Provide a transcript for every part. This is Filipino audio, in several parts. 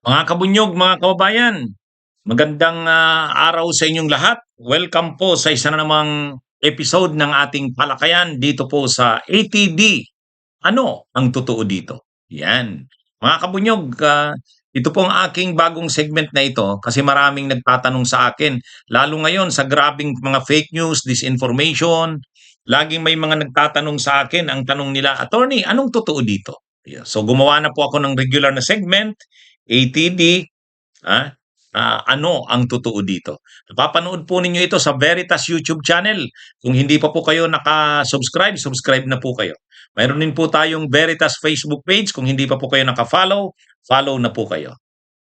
Mga kabunyog, mga kababayan, magandang araw sa inyong lahat. Welcome po sa isa na namang episode ng ating talakayan dito po sa ATD. Ano ang totoo dito? Yan. Mga kabunyog, ito po ang aking bagong segment na ito kasi maraming nagtatanong sa akin, lalo ngayon sa grabing mga fake news, disinformation, laging may mga nagtatanong sa akin, ang tanong nila, "Attorney, anong totoo dito?" Yeah. So gumawa na po ako ng regular na segment, ATD, ah, ano ang totoo dito. Napapanood po ninyo ito sa Veritas YouTube channel. Kung hindi pa po kayo naka-subscribe, subscribe na po kayo. Mayroon din po tayong Veritas Facebook page. Kung hindi pa po kayo naka-follow, follow na po kayo.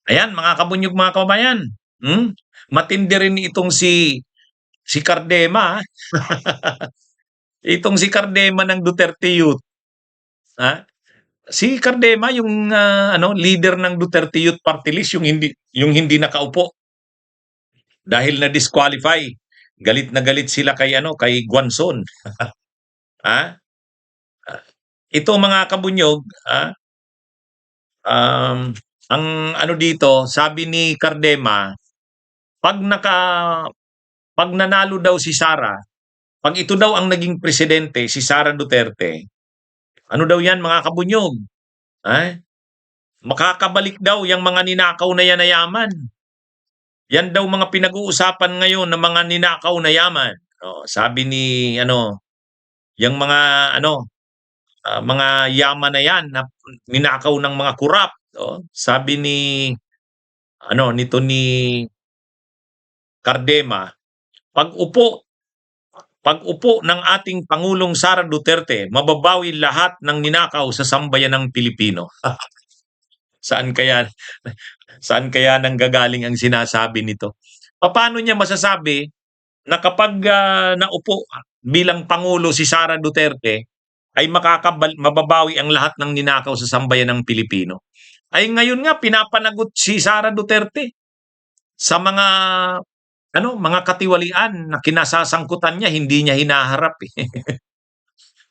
Ayan, mga kabunyog, mga kababayan. Hmm? Matindi rin itong si Cardema. Itong si Cardema ng Duterte Youth. Ha? Si Cardema yung leader ng Duterte Youth Party List, yung hindi nakaupo dahil na disqualify. Galit na galit sila kay Guanzon. Ha? Ito mga kabunyog, ang ano dito, sabi ni Cardema, pag naka pag nanalo daw si Sara, pag ito daw ang naging presidente, si Sara Duterte, ano daw yan mga kabunyog? Makakabalik daw yung mga ninakaw na yan na yaman. Yan daw mga pinag-uusapan ngayon ng mga ninakaw na yaman. Oh, sabi ni yung mga yaman na yan na ninakaw ng mga kurap. Oh, sabi nito ni Cardema, pag-upo pag-upo ng ating Pangulong Sara Duterte, mababawi lahat ng ninakaw sa sambayanang Pilipino. Saan kaya saan kaya nanggagaling ang sinasabi nito? Paano niya masasabi na kapag naupo bilang Pangulo si Sara Duterte ay mababawi ang lahat ng ninakaw sa sambayanang Pilipino? Ay ngayon nga pinapanagot si Sara Duterte sa mga katiwalian na kinasasangkutan niya, hindi niya hinaharap eh.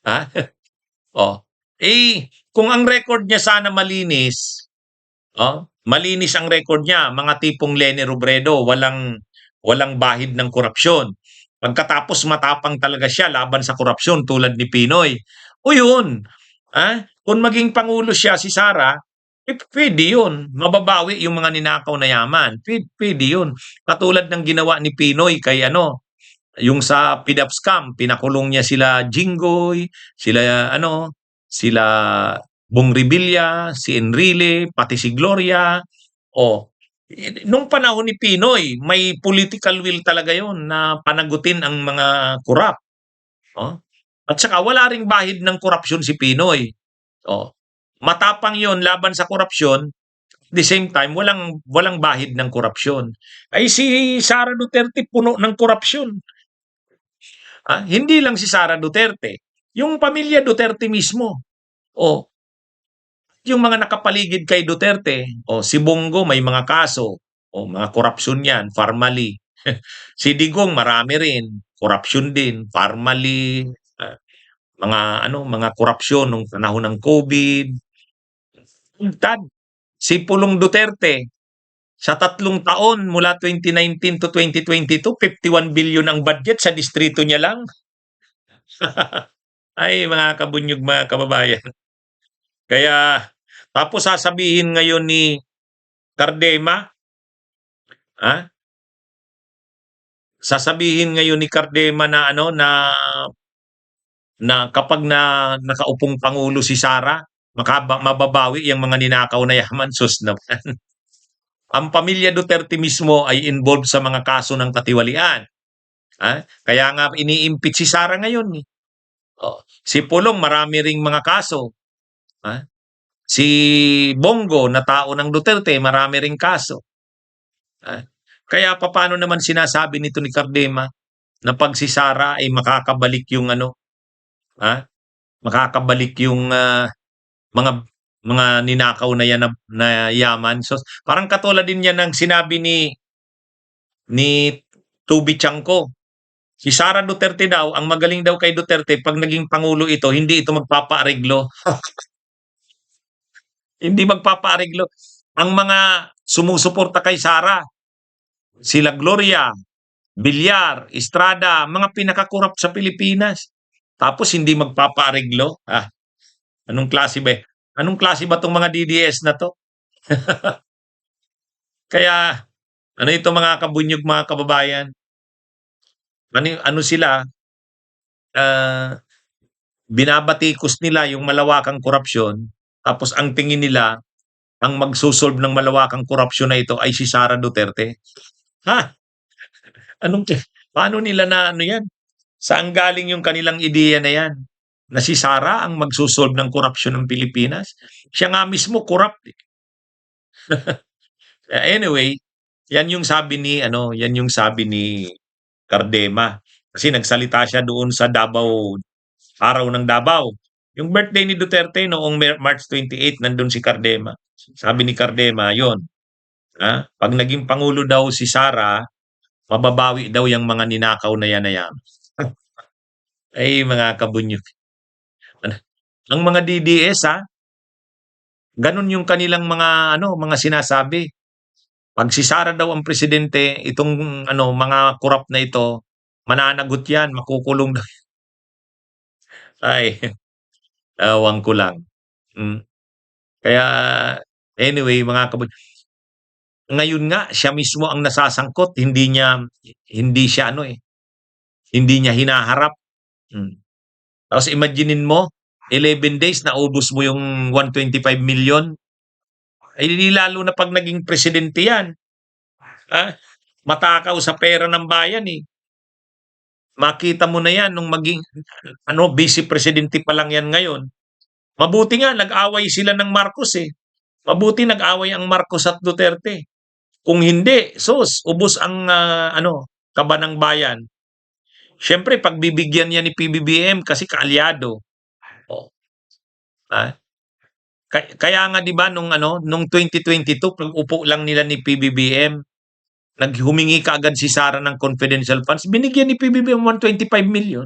Ha? Oh. Kung ang record niya sana malinis, malinis ang record niya, mga tipong Leni Robredo, walang bahid ng korupsyon. Pagkatapos matapang talaga siya laban sa korupsyon tulad ni Pinoy. O yun, kung maging pangulo siya si Sara, pwede yun. Mababawi yung mga ninakaw na yaman. Pwede yun. Katulad ng ginawa ni Pinoy kay yung sa PDAP scam, pinakulong niya sila Jinggoy, sila Bong Revilla, si Enrile, pati si Gloria. Nung panahon ni Pinoy, may political will talaga yon na panagutin ang mga kurap. At saka wala ring bahid ng korupsyon si Pinoy. Matapang yon laban sa korupsyon, at the same time, walang bahid ng korupsyon. Ay si Sara Duterte puno ng korupsyon. Hindi lang si Sara Duterte, yung pamilya Duterte mismo. Yung mga nakapaligid kay Duterte, si Bongo may mga kaso, mga korupsyon yan, formally. Si Digong marami rin, korupsyon din, formally, mga korupsyon nung panahon ng COVID. Tad, si Pulong Duterte, sa 3 taon mula 2019 to 2022, 51 billion ang budget sa distrito niya lang. Ay, mga kabunyog, mga kababayan. Kaya, tapos sasabihin ngayon ni Cardema, sasabihin ngayon ni Cardema na kapag nakaupong pangulo si Sara, mababawi yung mga ninakaw na yaman. Sus naman. Ang pamilya Duterte mismo ay involved sa mga kaso ng katiwalian. Kaya nga ini-impeach si Sara ngayon. Si Pulong marami ring mga kaso. Si Bongo na tao ng Duterte, marami ring kaso. Kaya paano naman sinasabi nito ni Cardema na pag si Sara ay makakabalik yung makakabalik yung mga ninakaw na yan na yaman. So parang katulad din yan ng sinabi ni Tubi Chanko. Si Sara Duterte daw, ang magaling daw kay Duterte, pag naging pangulo ito, hindi ito magpapaareglo. Hindi magpapaareglo. Ang mga sumusuporta kay Sara. Sila Gloria, Villar, Estrada, mga pinakakurap sa Pilipinas. Tapos hindi magpapaareglo. Anong klase ba? Anong klase ba tong mga DDS na to? Kaya ano ito mga kabunyog mga kababayan? Ano sila? ah, Binabatikos nila yung malawakang korupsyon. Tapos ang tingin nila, ang magsusolve ng malawakang korupsyon na ito ay si Sara Duterte. Ha? Anong, paano nila na ano yan? Saan galing yung kanilang ideya na yan? Na si Sara ang magsusolve ng korupsyon ng Pilipinas? Siya nga mismo corrupt. Anyway, yan yung sabi ni Cardema. Kasi nagsalita siya doon sa Davao, araw ng Davao. Yung birthday ni Duterte noong March 28, nandun si Cardema. Sabi ni Cardema, yon, pag naging pangulo daw si Sara, mababawi daw yung mga ninakaw na yan na yan. Ay, mga kabunyog. Ang mga DDS, ganun yung kanilang mga sinasabi. Pag si Sara daw ang presidente, itong mga korap na ito, mananagot yan, makukulong daw. Ay, ewan ko lang. Mm. Kaya, anyway, mga kabunyog, ngayon nga, siya mismo ang nasasangkot, hindi siya hindi niya hinaharap. Mm. Tapos imaginein mo, 11 days naubos mo yung 125 million. Ay di lalo na pag naging presidente yan. Matakaw sa pera ng bayan eh. Makita mo na yan nung maging vice presidente pa lang yan ngayon. Mabuti nga nag-away sila ng Marcos eh. Mabuti nag-away ang Marcos at Duterte. Kung hindi, ubos ang kaba ng bayan. Siyempre, pagbibigyan niya ni PBBM kasi kaalyado. Oh. Kaya nga 'di ba nung 2022 pag upo lang nila ni PBBM, naghumingi kaagad si Sara ng confidential funds, binigyan ni PBBM 125 million.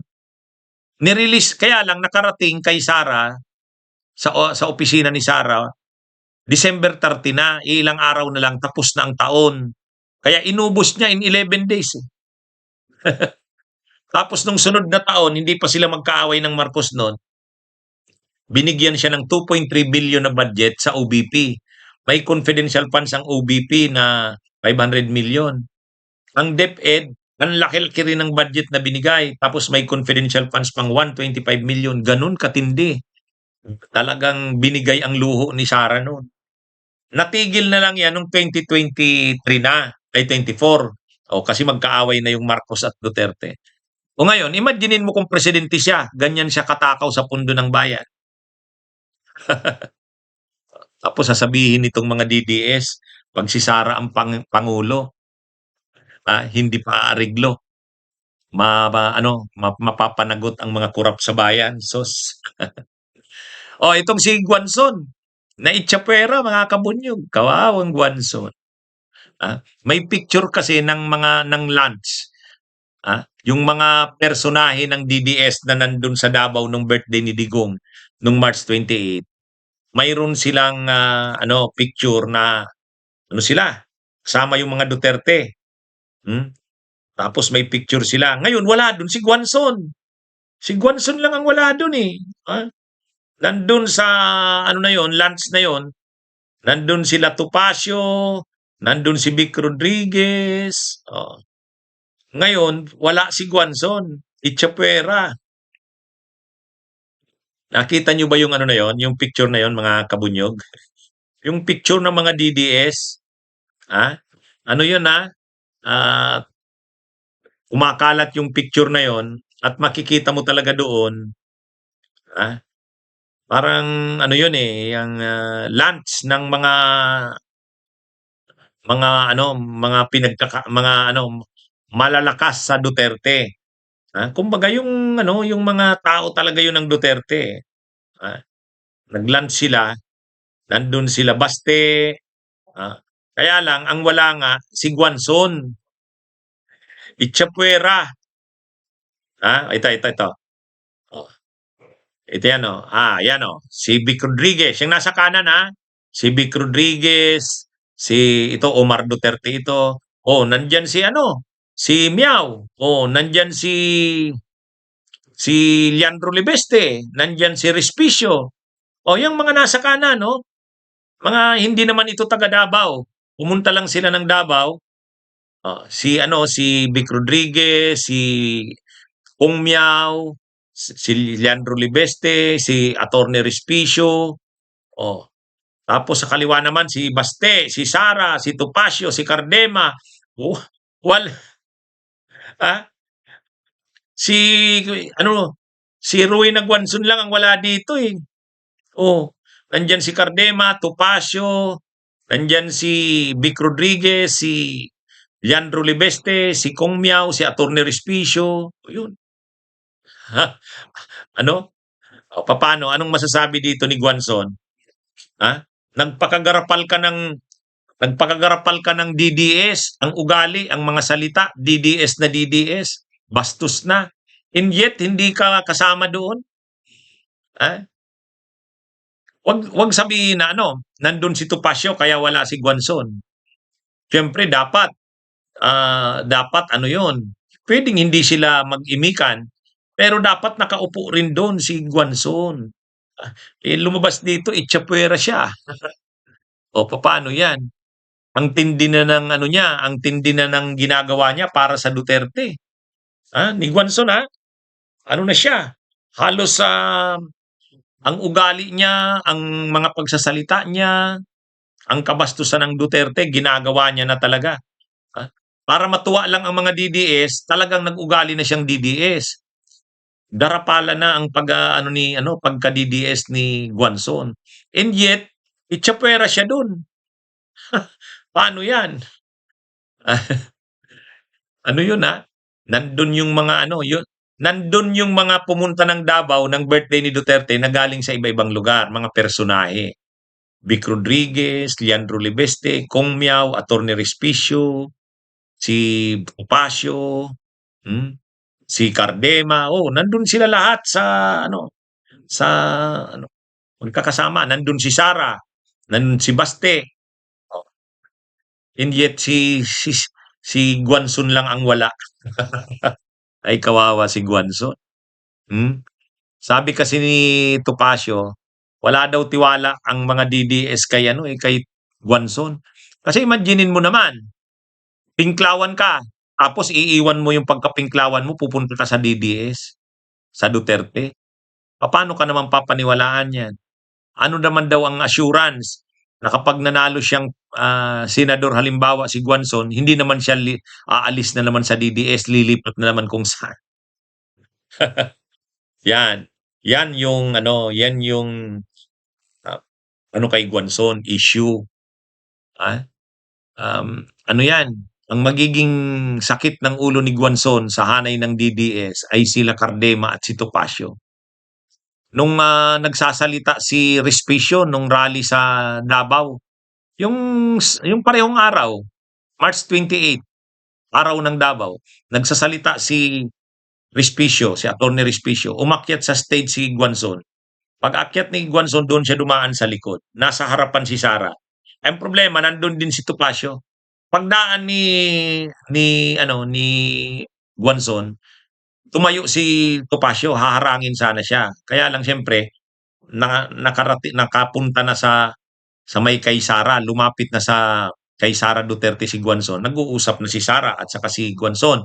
Ni-release kaya lang nakarating kay Sara sa opisina ni Sara December 30 na, ilang araw na lang tapos na ang taon. Kaya inubos niya in 11 days. Tapos nung sunod na taon, hindi pa sila magkaaway ng Marcos noon. Binigyan siya ng 2.3 billion na budget sa OBP. May confidential funds ang OBP na 500 million. Ang DepEd, ang laki-laki rin ng budget na binigay. Tapos may confidential funds pang 125 million. Ganun katindi. Talagang binigay ang luho ni Sara noon. Natigil na lang yan noong 2023 na, ay 24. Kasi magkaaway na yung Marcos at Duterte. O ngayon, imaginein mo kung presidente siya, ganyan siya katakaw sa pundo ng bayan. Tapos sasabihin nitong mga DDS, pag si Sara ang pangulo, hindi pa areglo, mapapanagot ang mga kurap sa bayan. Itong si Guanzon, naitsapwera mga kabunyog, kawawang Guanzon. May picture kasi ng lunch. Yung mga personahe ng DDS na nandun sa Davao nung birthday ni Digong nung March 28, mayroon silang picture na sila, kasama yung mga Duterte. Tapos may picture sila. Ngayon wala dun si Guanzon. Si Guanzon lang ang wala dun eh. Nandun sa lunch na yon, nandun sila Topacio, nandun si Vic Rodriguez. Ngayon, wala si Guanzon. Itchapwera. Nakita nyo ba yung na yon, yung picture na yon mga kabunyog? Yung picture ng mga DDS, ano yun kumakalat yung picture na yon at makikita mo talaga doon, parang yun eh, yung lunch ng mga malalakas sa Duterte. Kumbaga yung mga tao talaga yun ng Duterte. Nag-lunch sila, nandun sila Baste, kaya lang ang wala nga si Guanzon. Itchapwera. Ito. Ito yan yan si Vic Rodriguez. Yung nasa kanan si Vic Rodriguez, Si ito Omar Duterte ito. Oh, nandiyan si ano, si Miao. Oh, nandiyan si Leandro Libeste, nandiyan si Respicio. Oh, yung mga nasa kanan, no? Mga hindi naman ito taga Davao. Pumunta lang sila ng Davao. Oh, si ano, si Vic Rodriguez, si Kung Miao, si Leandro Libeste, si Attorney Respicio. Oh, tapos sa kaliwa naman si Baste, si Sara, si Topacio, si Cardema. Oh, wal ah, si ano si Ruy Nagwanson lang ang wala dito eh. Oh, nandiyan si Cardema, Topacio, nandiyan si Vic Rodriguez, si Leandro Libeste, si Kong Miao, si Attorney Respicio. Yun. Ha? Ano? O, paano? Anong masasabi dito ni Guanzon? Ha? Nagpakagarapal ka ng Nagpakagarapal ka ng DDS, ang ugali, ang mga salita, DDS na DDS, bastos na. And yet, hindi ka kasama doon. Ha? Wag sabihin na ano, nandun si Topacio kaya wala si Guanzon. Siyempre, dapat ano yon. Pwedeng hindi sila mag-imikan, pero dapat nakaupo rin doon si Guanzon. Lumabas dito, itchapuera siya. O, paano yan? Ang tindi na ng ano niya, ang tindi na ng ginagawa niya para sa Duterte. Ni Guanzon ano na siya, halos ang ugali niya, ang mga pagsasalita niya, ang kabastusan ng Duterte, ginagawa niya na talaga. Ah, Para matuwa lang ang mga DDS, talagang nag-ugali na siyang DDS. Darapala na ang pagka DDS ni Guanzon. And yet, itchapwera siya doon. Paano 'yan? Ano 'yun, nandun yung mga nandun yung mga pumunta ng Davao ng birthday ni Duterte na galing sa iba-ibang lugar, mga personahe. Vic Rodriguez, Leandro Libeste, Kong Miao, Attorney Respicio, si Topacio, hmm, si Cardema. Oh, nandun sila lahat sa ano, magkakasama. Nandun si Sara, nandun si Baste. Oh, and yet si Guanzon lang ang wala. Ay kawawa si Guanzon. Hmm? Sabi kasi ni Topacio, wala daw tiwala ang mga DDS kay Guanzon. Kasi imaginein mo naman, pinklawan ka, tapos iiwan mo yung pagkapinklawan mo, pupunta ka sa DDS, sa Duterte. Paano ka naman papaniwalaan yan? Ano naman daw ang assurance na kapag nanalo siyang senador halimbawa si Guanzon, hindi naman siya aalis na naman sa DDS, lilipat na naman kung saan. Yan. Yan yung ah, ano kay Guanzon issue. Ah, Ano yan? Ang magiging sakit ng ulo ni Guanzon sa hanay ng DDS ay sila Cardema at si Topacio. Nung nagsasalita si Respicio nung rally sa Davao, yung yung parehong araw, March 28, araw ng Davao, nagsasalita si Respicio, si Attorney Respicio, umakyat sa stage si Guanzon. Pag-akyat ni Guanzon, doon siya dumaan sa likod. Nasa harapan si Sara. Ang problema, nandun din si Topacio. Pagdaan ni Guanzon, tumayo si Topacio, haharangin sana siya. Kaya lang siyempre, nakapunta na sa may kay Sara, lumapit na sa kay Sara Duterte si Guanzon. Nag-uusap na si Sara at saka si Guanzon.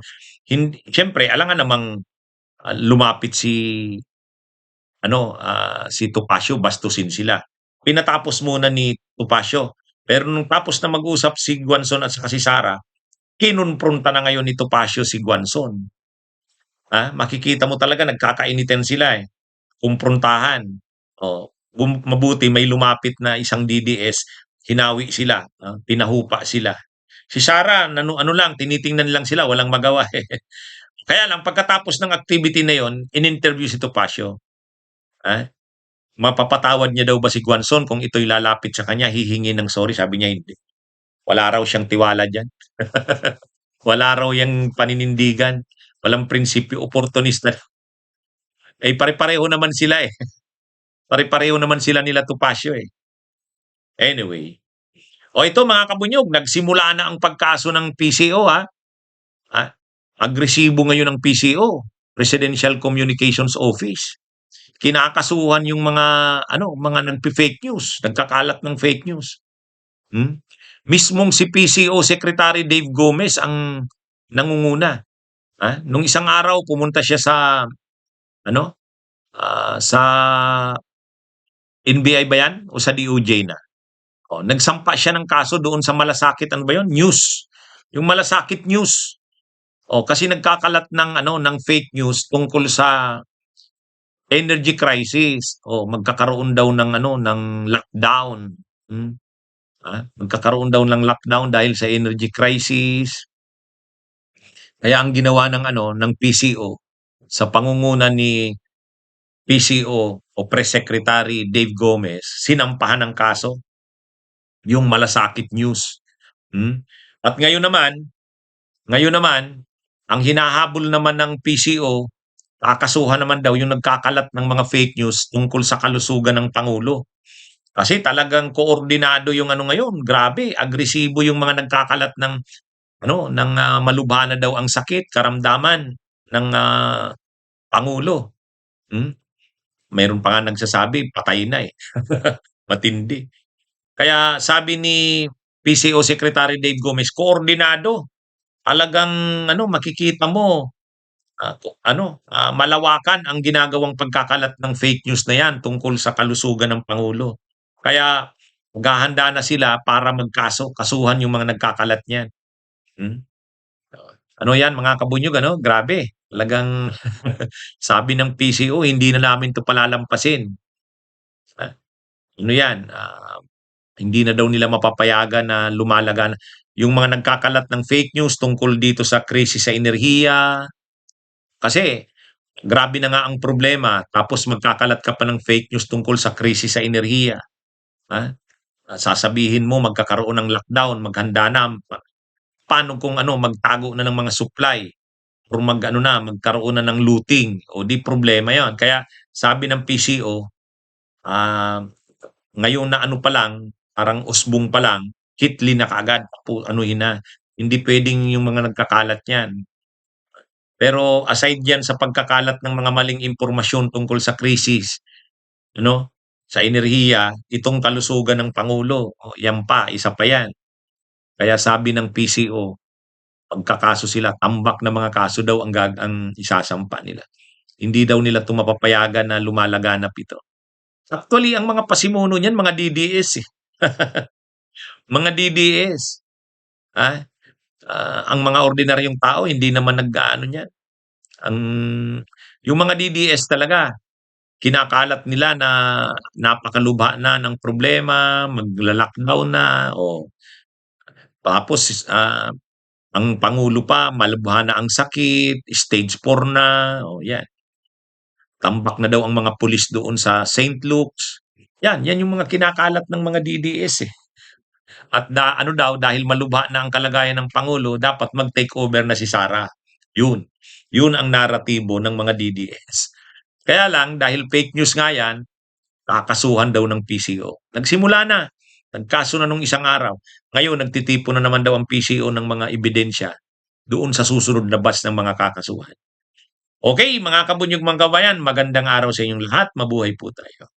Hindi, siyempre, alangan namang lumapit si Topacio, bastusin sila. Pinatapos muna ni Topacio. Pero nung tapos na mag-usap si Guanzon at saka si Sara, kinonpronta na ngayon ni Topacio si Guanzon. Makikita mo talaga nagkakainitan sila eh. Kumprontahan. Mabuti may lumapit na isang DDS, hinawi sila, pinahupa sila. Si Sara, ano lang, tinitingnan lang sila, walang magawa eh. Kaya lang, pagkatapos ng activity na yon, in-interview si Topacio. Mapapatawad niya daw ba si Guanzon kung ito'y lalapit sa kanya, hihingi ng sorry? Sabi niya hindi. Wala raw siyang tiwala dyan. Wala raw yung paninindigan. Walang prinsipyo, opportunista. Pare-pareho naman sila eh. Pare-pareho naman sila nila Topacio eh. Anyway, O ito mga kabunyog, nagsimula na ang pagkaso ng PCO ha. Ah, agresibo ngayon ng PCO, Presidential Communications Office. Kinakasuhan yung mga mga nagfi-fake news, nagkakalat ng fake news. Hmm? Mismong si PCO Secretary Dave Gomez ang nangunguna. Nung isang araw pumunta siya sa sa NBI ba yan o sa DOJ na? O, nagsampa siya ng kaso doon sa Malasakit, ano ba yun? News. Yung Malasakit News. O, kasi nagkakalat ng ng fake news tungkol sa energy crisis. O, magkakaroon daw ng ng lockdown. Hmm? Magkakaroon daw ng lockdown dahil sa energy crisis. Kaya ang ginawa ng ng PCO sa pangunguna ni PCO o Press Secretary Dave Gomez, sinampahan ng kaso yung Malasakit News. Hmm? At ngayon naman, ang hinahabol naman ng PCO, kakasuhan naman daw yung nagkakalat ng mga fake news tungkol sa kalusugan ng Pangulo. Kasi talagang koordinado yung ngayon, grabe, agresibo yung mga nagkakalat ng malubha na daw ang sakit, karamdaman ng Pangulo. Hmm? Mayroon pa nga nagsasabi, patay na eh. Matindi. Kaya sabi ni PCO Secretary Dave Gomez, koordinado. Talagang makikita mo malawakan ang ginagawang pagkakalat ng fake news na yan tungkol sa kalusugan ng Pangulo. Kaya maghahanda na sila para magkaso, kasuhan yung mga nagkakalat niyan. Hmm? Ano yan mga kabunyog, grabe. Talagang sabi ng PCO, hindi na namin 'to palalampasin. Ah, ano yan, hindi na daw nila mapapayagan na lumalagan yung mga nagkakalat ng fake news tungkol dito sa krisis sa enerhiya. Kasi grabe na nga ang problema tapos magkakalat ka pa ng fake news tungkol sa krisis sa enerhiya. Ha? Sasabihin mo magkakaroon ng lockdown, maghanda na. Paano kung magtago na ng mga supply or magkaroon na ng looting o di problema 'yon. Kaya sabi ng PCO, ngayon na pa lang, parang usbong pa lang, kitli na kaagad, anuhin na. Hindi puwedeng yung mga nagkakalat niyan. Pero aside diyan sa pagkakalat ng mga maling impormasyon tungkol sa krisis, sa enerhiya, itong kalusugan ng Pangulo, yan pa, isa pa yan. Kaya sabi ng PCO, pagkakaso sila, tambak na mga kaso daw ang isasampa nila. Hindi daw nila 'to mapapayagan na lumalaganap ito. Actually, ang mga pasimuno niyan mga DDS eh. Mga DDS. Ah, ang mga ordinaryong tao hindi naman nag-aano niyan. Ang yung mga DDS talaga kinakalat nila na napakalubha na ng problema, magla-lockdown na o tapos ang pangulo pa malubha na ang sakit, stage 4 na, o yan. Tambak na daw ang mga pulis doon sa St. Luke's. Yan yung mga kinakalat ng mga DDS eh. At daw dahil malubha na ang kalagayan ng pangulo, dapat mag-take over na si Sara. Yun. Yun ang naratibo ng mga DDS. Kaya lang dahil fake news nga yan, kakasuhan daw ng PCO. Nagsimula na. Nagkaso na nung isang araw. Ngayon nagtitipon na naman daw ang PCO ng mga ebidensya doon sa susunod na batch ng mga kakasuhan. Okay, mga kabunyog mga kabayan, magandang araw sa inyong lahat. Mabuhay po tayo.